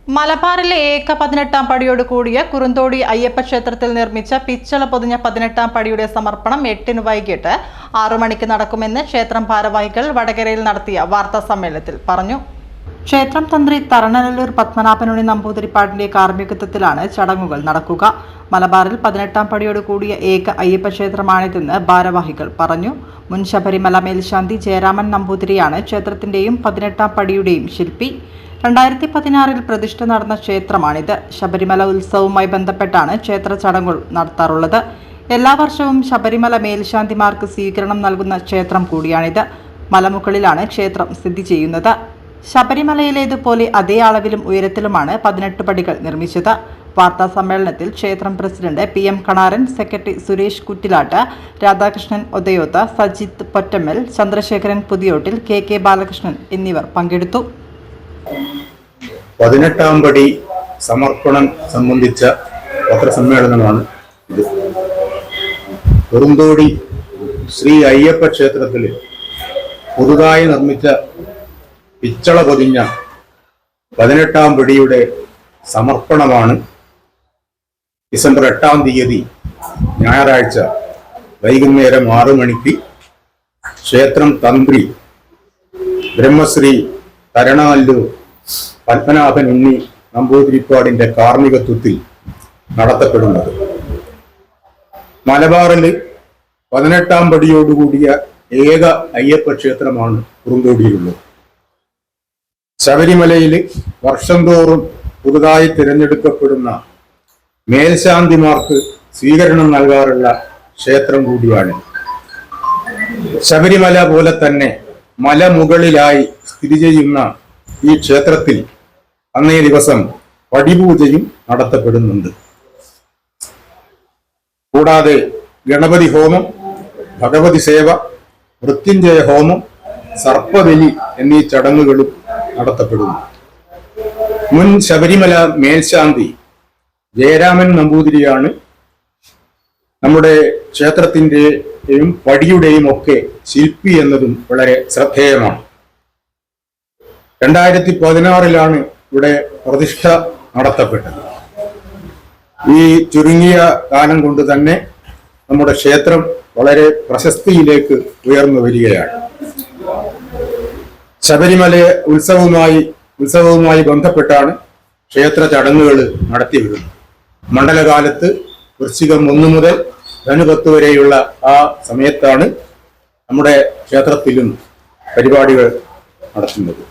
മലബാറിലെ ഏക 18-ാം പടിയോട് കൂടിയ കുറുന്തോടി അയ്യപ്പ ക്ഷേത്രത്തിൽ നിർമ്മിച്ച പിച്ചള പൊതിഞ്ഞ 18-ാം പടിയുടെ സമർപ്പണം 8-ന് വൈകിട്ട് 6 മണിക്ക് നടക്കുമെന്ന് ക്ഷേത്രം ഭാരവാഹികൾ വടകരയിൽ നടത്തിയ വാർത്താ സമ്മേളനത്തിൽ പറഞ്ഞു. ക്ഷേത്രം തന്ത്രി തറണനല്ലൂർ പത്മനാഭനുണ്ണി നമ്പൂതിരിപ്പാടിന്റെ കാർമ്മികത്വത്തിലാണ് ചടങ്ങുകൾ നടക്കുക. മലബാറിൽ 18-ാം പടിയോട് കൂടിയ ഏക അയ്യപ്പ ക്ഷേത്രമാണിതെന്ന് ഭാരവാഹികൾ പറഞ്ഞു. മുൻ ശബരിമല മേൽശാന്തി ജയരാമൻ നമ്പൂതിരിയാണ് ക്ഷേത്രത്തിന്റെയും 18-ാം പടിയുടെയും ശില്പി. 2016-ൽ പ്രതിഷ്ഠ നടന്ന ക്ഷേത്രമാണിത്. ശബരിമല ഉത്സവവുമായി ബന്ധപ്പെട്ടാണ് ക്ഷേത്ര ചടങ്ങുകൾ നടത്താറുള്ളത്. എല്ലാ വർഷവും ശബരിമല മേൽശാന്തിമാർക്ക് സ്വീകരണം നൽകുന്ന ക്ഷേത്രം കൂടിയാണിത്. മലമുകളിലാണ് ക്ഷേത്രം സ്ഥിതി ചെയ്യുന്നത്. ശബരിമലയിലേതുപോലെ അതേ അളവിലും ഉയരത്തിലുമാണ് 18 പടികൾ നിർമ്മിച്ചത്. വാർത്താ സമ്മേളനത്തിൽ ക്ഷേത്രം president PM Kanaran, secretary Suresh Kuttilat, Radhakrishnan Othayoth, Sajith Pottammal, Chandrasekharan Puthiyottil, KK Balakrishnan എന്നിവർ പങ്കെടുത്തു. 18-ാം പടി സമർപ്പണം സംബന്ധിച്ച പത്രസമ്മേളനമാണ് ഇത്. കുറുന്തോടി ശ്രീ അയ്യപ്പ ക്ഷേത്രത്തിൽ പുതുതായി നിർമ്മിച്ച പിച്ചള പൊതിഞ്ഞ 18-ാം പടിയുടെ സമർപ്പണമാണ് ഡിസംബർ 8-ാം തീയതി ഞായറാഴ്ച വൈകുന്നേരം 6 മണിക്ക് ക്ഷേത്രം തന്ത്രി ബ്രഹ്മശ്രീ തരണനല്ലൂർ പത്മനാഭനുണ്ണി നമ്പൂതിരിപ്പാടിന്റെ കാർമ്മികത്വത്തിൽ നടത്തപ്പെടുന്നത്. മലബാറിൽ 18-ാം പടിയോടുകൂടിയ ഏക അയ്യപ്പ ക്ഷേത്രമാണ് കുറുന്തോടിയിലുള്ളത്. ശബരിമലയിൽ വർഷം തോറും പുതുതായി തിരഞ്ഞെടുക്കപ്പെടുന്ന മേൽശാന്തിമാർക്ക് സ്വീകരണം നൽകാറുള്ള ക്ഷേത്രം കൂടിയാണ്. ശബരിമല പോലെ തന്നെ മലമുകളിലായി സ്ഥിതി ചെയ്യുന്ന ഈ ക്ഷേത്രത്തിൽ അന്നേ ദിവസം പടിപൂജയും നടത്തപ്പെടുന്നുണ്ട്. കൂടാതെ ഗണപതി ഹോമം, ഭഗവതി സേവ, മൃത്യുഞ്ജയ ഹോമം, സർപ്പബലി എന്നീ ചടങ്ങുകളും നടത്തപ്പെടുന്നു. മുൻ ശബരിമല മേൽശാന്തി ജയരാമൻ നമ്പൂതിരിയാണ് നമ്മുടെ ക്ഷേത്രത്തിന്റെയും പടിയുടെയും ഒക്കെ ശില്പി എന്നതും വളരെ ശ്രദ്ധേയമാണ്. 2016-ലാണ് ഇവിടെ പ്രതിഷ്ഠ നടത്തപ്പെട്ടത്. ഈ ചുരുങ്ങിയ കാലം കൊണ്ട് തന്നെ നമ്മുടെ ക്ഷേത്രം വളരെ പ്രശസ്തിയിലേക്ക് ഉയർന്നു വരികയാണ്. ശബരിമല ഉത്സവവുമായി ബന്ധപ്പെട്ടാണ് ക്ഷേത്ര ചടങ്ങുകൾ നടത്തി വരുന്നത്. മണ്ഡലകാലത്ത് വൃശ്ചികം 1 മുതൽ ധനു 10 വരെയുള്ള ആ സമയത്താണ് നമ്മുടെ ക്ഷേത്രത്തിലും പരിപാടികൾ നടത്തുന്നത്.